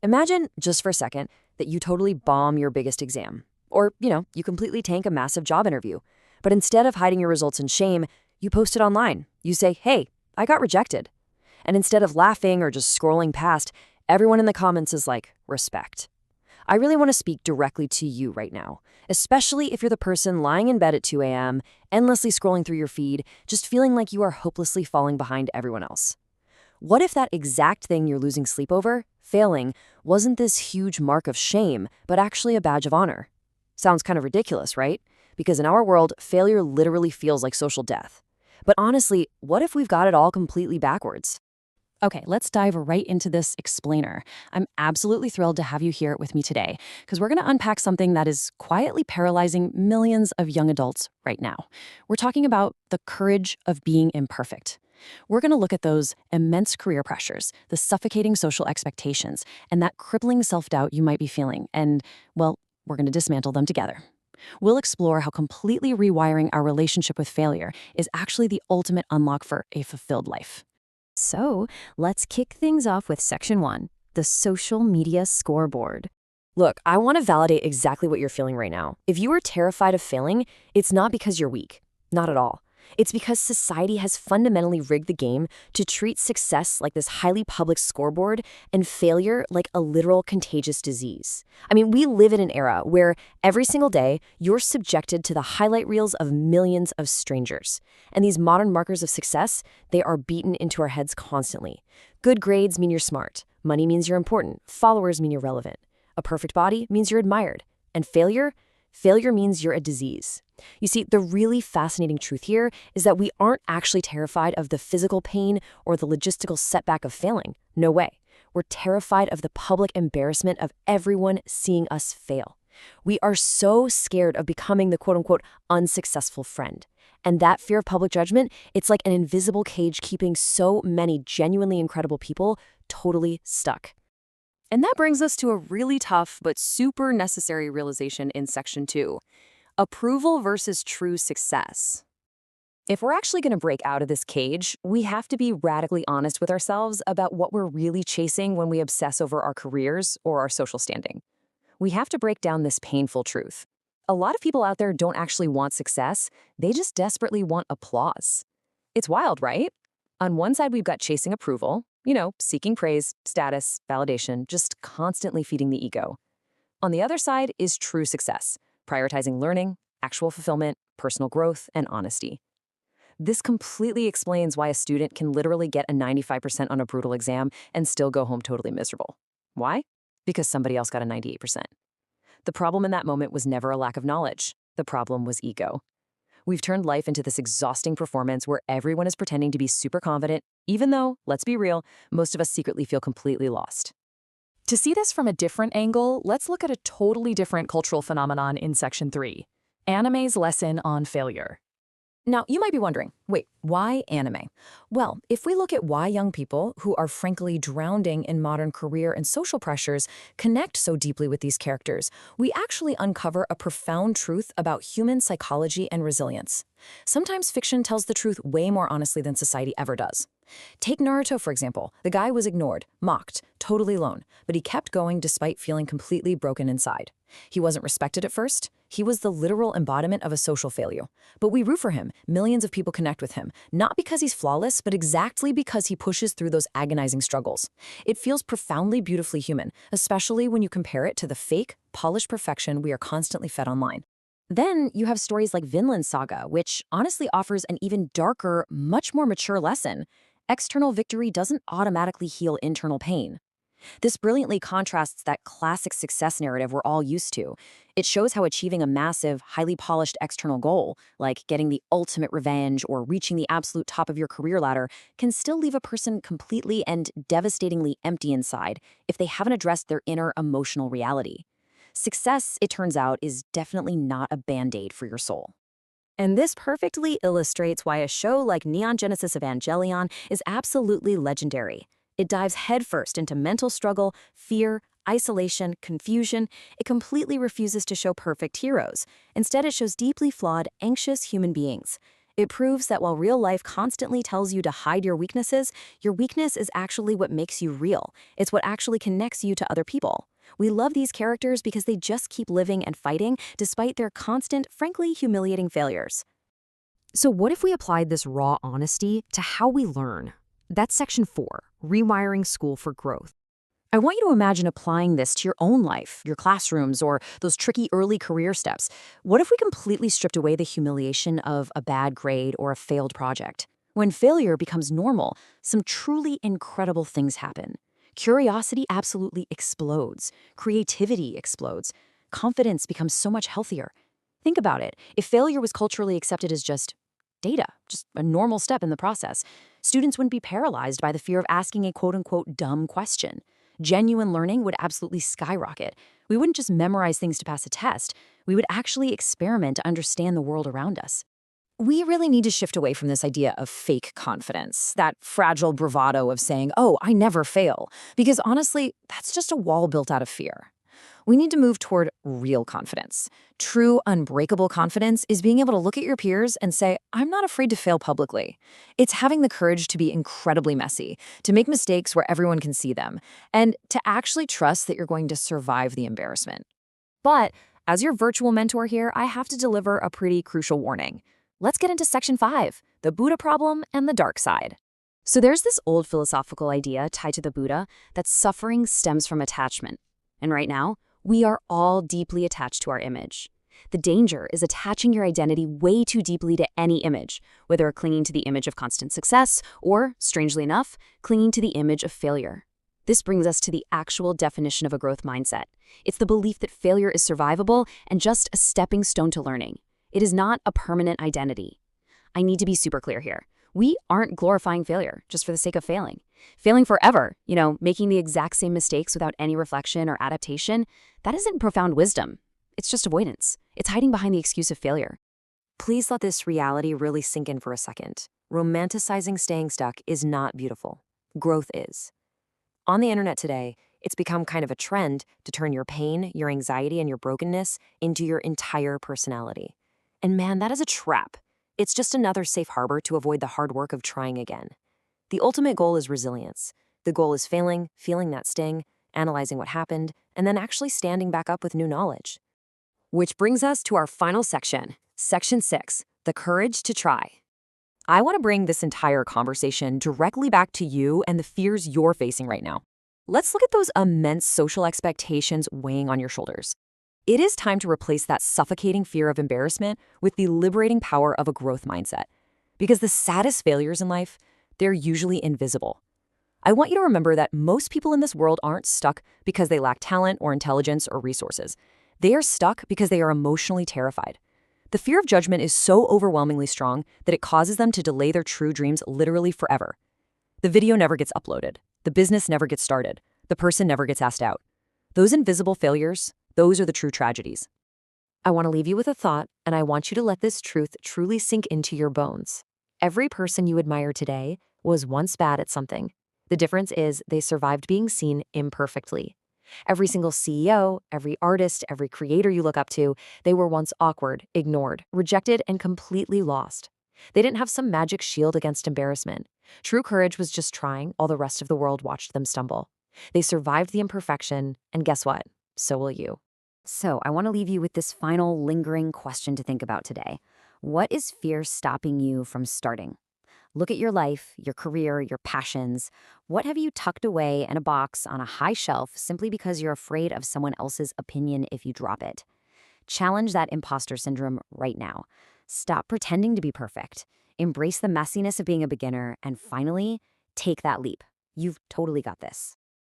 Imagine, just for a second, that you totally bomb your biggest exam. Or, you completely tank a massive job interview. But instead of hiding your results in shame, you post it online. You say, hey, I got rejected. And instead of laughing or just scrolling past, everyone in the comments is like, respect. I really want to speak directly to you right now, especially if you're the person lying in bed at 2 a.m., endlessly scrolling through your feed, just feeling like you are hopelessly falling behind everyone else. What if that exact thing you're losing sleep over, failing, wasn't this huge mark of shame, but actually a badge of honor? Sounds kind of ridiculous, right? Because in our world, failure literally feels like social death. But honestly, what if we've got it all completely backwards? Okay, let's dive right into this explainer. I'm absolutely thrilled to have you here with me today because we're going to unpack something that is quietly paralyzing millions of young adults right now. We're talking about the courage of being imperfect. We're going to look at those immense career pressures, the suffocating social expectations, and that crippling self-doubt you might be feeling. And, well, we're going to dismantle them together. We'll explore how completely rewiring our relationship with failure is actually the ultimate unlock for a fulfilled life. So, let's kick things off with Section 1, the social media scoreboard. Look, I want to validate exactly what you're feeling right now. If you are terrified of failing, it's not because you're weak. Not at all. It's because society has fundamentally rigged the game to treat success like this highly public scoreboard and failure like a literal contagious disease. I mean, we live in an era where every single day you're subjected to the highlight reels of millions of strangers. And these modern markers of success, they are beaten into our heads constantly. Good grades mean you're smart. Money means you're important. Followers mean you're relevant. A perfect body means you're admired. And failure means you're a disease. You see, the really fascinating truth here is that we aren't actually terrified of the physical pain or the logistical setback of failing. No way. We're terrified of the public embarrassment of everyone seeing us fail. We are so scared of becoming the quote-unquote unsuccessful friend. And that fear of public judgment, it's like an invisible cage keeping so many genuinely incredible people totally stuck. And that brings us to a really tough but super necessary realization in Section 2. Approval versus true success. If we're actually going to break out of this cage, we have to be radically honest with ourselves about what we're really chasing when we obsess over our careers or our social standing. We have to break down this painful truth. A lot of people out there don't actually want success, they just desperately want applause. It's wild, right? On one side, we've got chasing approval, seeking praise, status, validation, just constantly feeding the ego. On the other side is true success, prioritizing learning, actual fulfillment, personal growth, and honesty. This completely explains why a student can literally get a 95% on a brutal exam and still go home totally miserable. Why? Because somebody else got a 98%. The problem in that moment was never a lack of knowledge. The problem was ego. We've turned life into this exhausting performance where everyone is pretending to be super confident, even though, let's be real, most of us secretly feel completely lost. To see this from a different angle, let's look at a totally different cultural phenomenon in Section 3, anime's lesson on failure. Now, you might be wondering, wait, why anime? Well, if we look at why young people, who are frankly drowning in modern career and social pressures, connect so deeply with these characters, we actually uncover a profound truth about human psychology and resilience. Sometimes fiction tells the truth way more honestly than society ever does. Take Naruto, for example. The guy was ignored, mocked, totally alone, but he kept going despite feeling completely broken inside. He wasn't respected at first. He was the literal embodiment of a social failure. But we root for him. Millions of people connect with him, not because he's flawless, but exactly because he pushes through those agonizing struggles. It feels profoundly beautifully human, especially when you compare it to the fake, polished perfection we are constantly fed online. Then you have stories like Vinland Saga, which honestly offers an even darker, much more mature lesson. External victory doesn't automatically heal internal pain. This brilliantly contrasts that classic success narrative we're all used to. It shows how achieving a massive, highly polished external goal, like getting the ultimate revenge or reaching the absolute top of your career ladder, can still leave a person completely and devastatingly empty inside if they haven't addressed their inner emotional reality. Success, it turns out, is definitely not a band-aid for your soul. And this perfectly illustrates why a show like Neon Genesis Evangelion is absolutely legendary. It dives headfirst into mental struggle, fear, isolation, confusion. It completely refuses to show perfect heroes. Instead, it shows deeply flawed, anxious human beings. It proves that while real life constantly tells you to hide your weakness is actually what makes you real. It's what actually connects you to other people. We love these characters because they just keep living and fighting despite their constant, frankly humiliating failures. So what if we applied this raw honesty to how we learn? That's section 4, rewiring school for growth. I want you to imagine applying this to your own life, your classrooms, or those tricky early career steps. What if we completely stripped away the humiliation of a bad grade or a failed project? When failure becomes normal, some truly incredible things happen. Curiosity absolutely explodes. Creativity explodes. Confidence becomes so much healthier. Think about it. If failure was culturally accepted as just data, just a normal step in the process, students wouldn't be paralyzed by the fear of asking a quote-unquote dumb question. Genuine learning would absolutely skyrocket. We wouldn't just memorize things to pass a test. We would actually experiment to understand the world around us. We really need to shift away from this idea of fake confidence, that fragile bravado of saying, oh, I never fail, because honestly, that's just a wall built out of fear. We need to move toward real confidence. True, unbreakable confidence is being able to look at your peers and say, I'm not afraid to fail publicly. It's having the courage to be incredibly messy, to make mistakes where everyone can see them, and to actually trust that you're going to survive the embarrassment. But as your virtual mentor here, I have to deliver a pretty crucial warning. Let's get into section 5, the Buddha problem and the dark side. So there's this old philosophical idea tied to the Buddha that suffering stems from attachment. And right now, we are all deeply attached to our image. The danger is attaching your identity way too deeply to any image, whether clinging to the image of constant success or, strangely enough, clinging to the image of failure. This brings us to the actual definition of a growth mindset. It's the belief that failure is survivable and just a stepping stone to learning. It is not a permanent identity. I need to be super clear here. We aren't glorifying failure just for the sake of failing. Failing forever, making the exact same mistakes without any reflection or adaptation, that isn't profound wisdom. It's just avoidance. It's hiding behind the excuse of failure. Please let this reality really sink in for a second. Romanticizing staying stuck is not beautiful. Growth is. On the internet today, it's become kind of a trend to turn your pain, your anxiety, and your brokenness into your entire personality. And man, that is a trap. It's just another safe harbor to avoid the hard work of trying again. The ultimate goal is resilience. The goal is failing, feeling that sting, analyzing what happened, and then actually standing back up with new knowledge. Which brings us to our final section, section 6, the courage to try. I want to bring this entire conversation directly back to you and the fears you're facing right now. Let's look at those immense social expectations weighing on your shoulders. It is time to replace that suffocating fear of embarrassment with the liberating power of a growth mindset. Because the saddest failures in life, they're usually invisible. I want you to remember that most people in this world aren't stuck because they lack talent or intelligence or resources. They are stuck because they are emotionally terrified. The fear of judgment is so overwhelmingly strong that it causes them to delay their true dreams literally forever. The video never gets uploaded. The business never gets started. The person never gets asked out. Those invisible failures, those are the true tragedies. I want to leave you with a thought, and I want you to let this truth truly sink into your bones. Every person you admire today was once bad at something. The difference is they survived being seen imperfectly. Every single CEO, every artist, every creator you look up to, they were once awkward, ignored, rejected, and completely lost. They didn't have some magic shield against embarrassment. True courage was just trying while the rest of the world watched them stumble. They survived the imperfection, and guess what? So will you. So I want to leave you with this final lingering question to think about today. What is fear stopping you from starting? Look at your life, your career, your passions. What have you tucked away in a box on a high shelf simply because you're afraid of someone else's opinion if you drop it? Challenge that imposter syndrome right now. Stop pretending to be perfect. Embrace the messiness of being a beginner, and finally, take that leap. You've totally got this.